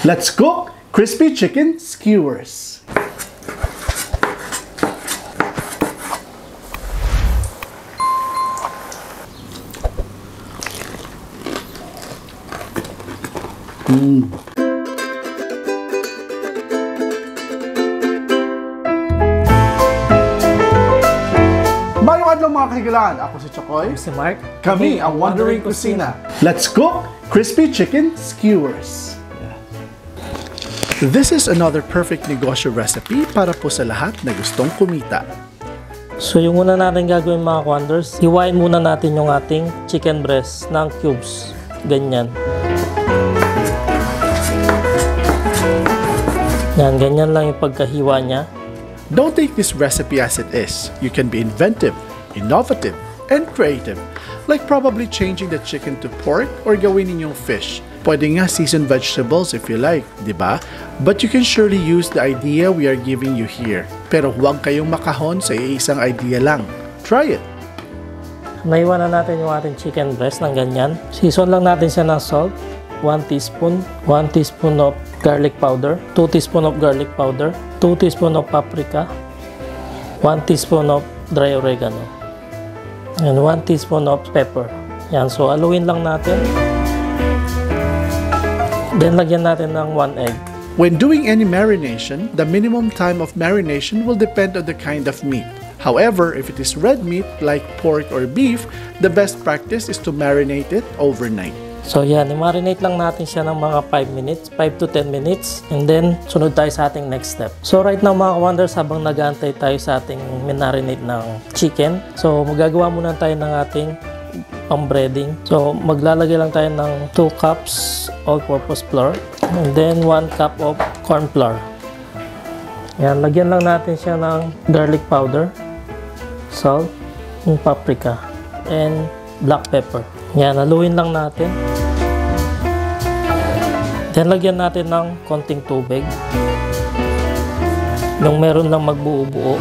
Let's cook crispy chicken skewers. Mayong adlaw mga kahigalaan, ako si Chokoy. Si Mark. Kami ang Wandering Kusina. Let's cook crispy chicken skewers. This is another perfect negosyo recipe para po sa lahat na gustong kumita. So yung una natin gagawin mga Wonders, hiwain muna natin yung ating chicken breast ng cubes. Ganyan. Yan, ganyan lang yung pagkahiwa niya. Don't take this recipe as it is. You can be inventive, innovative, and creative. Like probably changing the chicken to pork or gawin ninyong fish. Pwede nga seasoned vegetables if you like, di ba? But you can surely use the idea we are giving you here. Pero huwag kayong makahon sa isang idea lang. Try it! Naiwan na natin yung ating chicken breast ng ganyan. Season lang natin siya ng salt. 1 teaspoon. 1 teaspoon of garlic powder. 2 teaspoon of garlic powder. 2 teaspoon of paprika. 1 teaspoon of dry oregano. And 1 teaspoon of pepper. Yan. So, haluin lang natin. Then, lagyan natin ng 1 egg. When doing any marination, the minimum time of marination will depend on the kind of meat. However, if it is red meat like pork or beef, the best practice is to marinate it overnight. So yan, i-marinate lang natin siya ng mga 5 minutes, 5 to 10 minutes, and then sunod tayo sa ating next step. So right now mga Wonders, habang nag-aantay tayo sa ating marinate ng chicken, so magagawa muna tayo ng ating pang-breading. So maglalagay lang tayo ng 2 cups all-purpose flour, and then 1 cup of corn flour. Yan, lagyan lang natin siya ng garlic powder, salt, and paprika, and black pepper. Yan, haluin lang natin. Then, lagyan natin ng konting tubig. Nung meron lang magbuo-buo.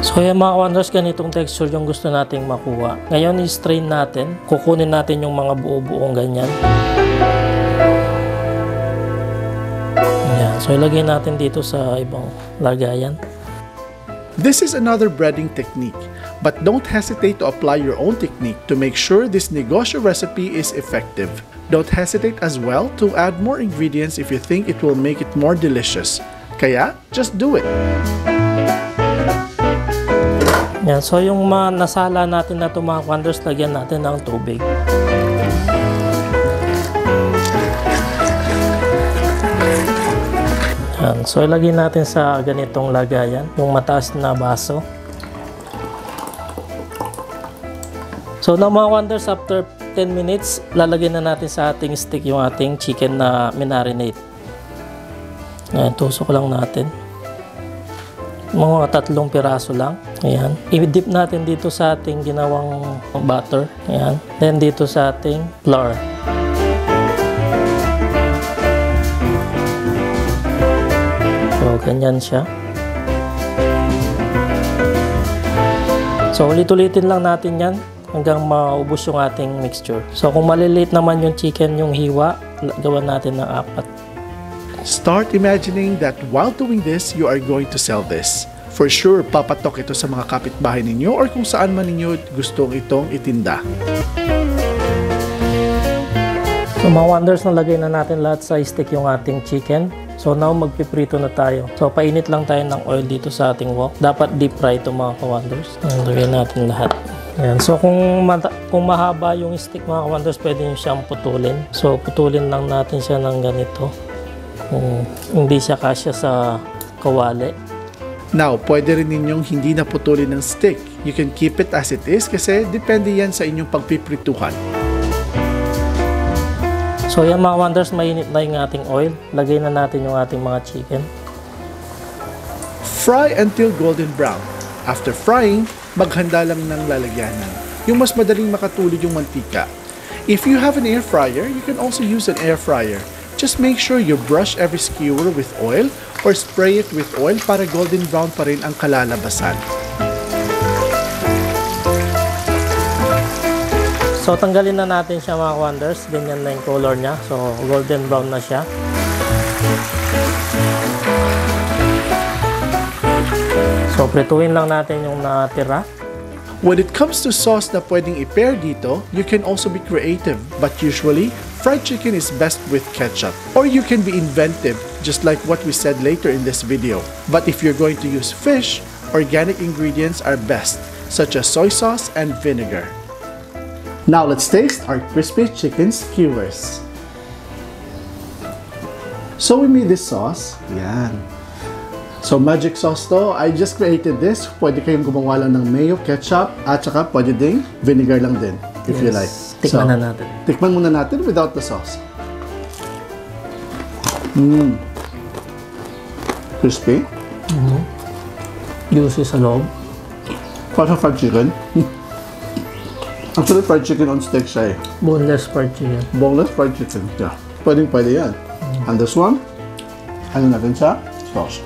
So, yan mga Wonders, ganitong texture yung gusto nating makuha. Ngayon, i-strain natin. Kukunin natin yung mga buo-buong ganyan. Yan. So, ilagay natin dito sa ibang lagayan. This is another breading technique, but don't hesitate to apply your own technique to make sure this negosyo recipe is effective. Don't hesitate as well to add more ingredients if you think it will make it more delicious. Kaya, just do it! Yan, so yung mga nasala natin na ito mga Wonders, lagyan natin ng tubig. Yan, so ilagay natin sa ganitong lagayan, yung mataas na baso. So na mga Wonders, after 10 minutes, lalagyan na natin sa ating stick yung ating chicken na minarinate. Ayan, tusok lang natin. Mga 3 piraso lang. Ayan. I-dip natin dito sa ating ginawang butter. Ayan. Then dito sa ating flour. So, ganyan siya. So, ulit-ulitin lang natin yan hanggang maubos yung ating mixture. So, kung maliliit naman yung chicken, yung hiwa, gawan natin ng 4. Start imagining that while doing this, you are going to sell this. For sure, papatok ito sa mga kapitbahay ninyo or kung saan man ninyo gustong itong itinda. So, mga Wonders, nalagay na natin lahat sa stick yung ating chicken. So now magpiprito na tayo. So painit lang tayo ng oil dito sa ating wok. Dapat deep fry ito mga Wonders. Lagyan natin lahat. Ayan. So kung mahaba yung stick mga Wonders, pwede nyo siyang putulin. So putulin lang natin siya ng ganito. Hindi siya kasya sa kawali. Now, pwede rin ninyong hindi na putulin ng stick. You can keep it as it is kasi depende yan sa inyong pagpiprituhan. So yan mga Wonders, mainit na yung ating oil. Lagay na natin yung ating mga chicken. Fry until golden brown. After frying, maghanda lang ng lalagyanan. Yung mas madaling makatulid yung mantika. If you have an air fryer, you can also use an air fryer. Just make sure you brush every skewer with oil or spray it with oil para golden brown pa rin ang kalalabasan. So, tanggalin na natin siya mga wonders. Ganyan na yung color niya. So, golden brown na siya. So, prituin lang natin yung natira. When it comes to sauce na pwedeng i-pair dito, you can also be creative. But usually, fried chicken is best with ketchup. Or you can be inventive, just like what we said later in this video. But if you're going to use fish, organic ingredients are best, such as soy sauce and vinegar. Now let's taste our crispy chicken skewers. So we made this sauce. Yan. So magic sauce to. I just created this. Pwede kayong gumawa lang ng mayo, ketchup, at saka pwede ding vinegar lang din, if you like. Tikman na natin. Tikman muna natin without the sauce. Crispy. Juicy sa loob. Parang fried chicken. Actually, fried chicken on stick siya eh. Boneless fried chicken. Boneless fried chicken. Yeah. Pwede yan. And this one, ano natin siya? Sauce.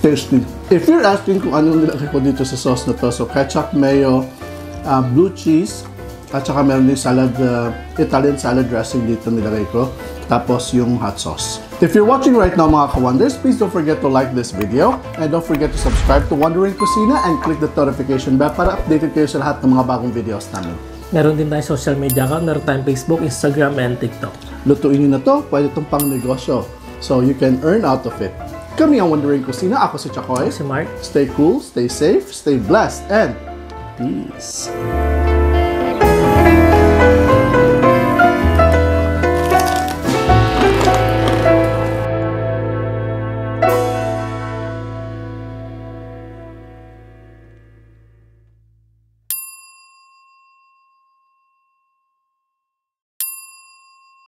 Tasty. If you're asking kung anong nilagay ko dito sa sauce na to, so ketchup, mayo, blue cheese, at saka meron din salad, Italian salad dressing dito nilagay ko. Tapos yung hot sauce. If you're watching right now mga ka-wonders, please don't forget to like this video and don't forget to subscribe to Wondering Kusina and click the notification bell para updated kayo sa lahat ng mga bagong videos namin. Meron din tayong social media account. Meron tayong Facebook, Instagram, and TikTok. Lutuin nyo na to, pwede itong pang negosyo. So you can earn out of it. Kami ang Wondering Kusina. Ako si Chakoy. Si Mark. Stay cool, stay safe, stay blessed, and peace.